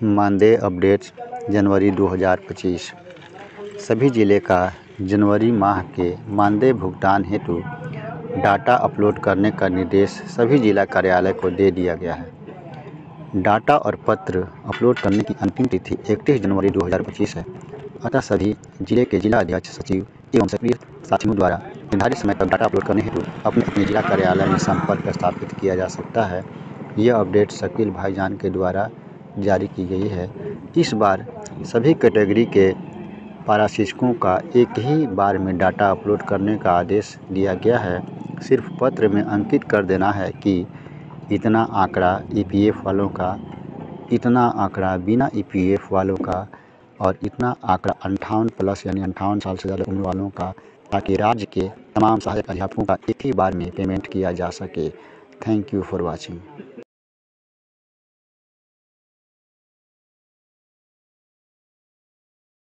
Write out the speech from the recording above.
मानदेय अपडेट्स जनवरी 2025। सभी जिले का जनवरी माह के मानदेय भुगतान हेतु डाटा अपलोड करने का निर्देश सभी जिला कार्यालय को दे दिया गया है। डाटा और पत्र अपलोड करने की अंतिम तिथि 31 जनवरी 2025 है। अतः सभी जिले के जिला अध्यक्ष, सचिव एवं सक्रिय साथियों द्वारा निर्धारित समय तक डाटा अपलोड करने हेतु अपने अपने जिला कार्यालय में संपर्क स्थापित किया जा सकता है। यह अपडेट शकील भाईजान के द्वारा जारी की गई है। इस बार सभी कैटेगरी के पाराशिक्षकों का एक ही बार में डाटा अपलोड करने का आदेश दिया गया है। सिर्फ पत्र में अंकित कर देना है कि इतना आंकड़ा ईपीएफ वालों का, इतना आंकड़ा बिना ईपीएफ वालों का और इतना आंकड़ा 58+ यानी 58 साल से ज़्यादा उम्र वालों का, ताकि राज्य के तमाम सहायक अध्यापकों का एक ही बार में पेमेंट किया जा सके। Thank you for watching.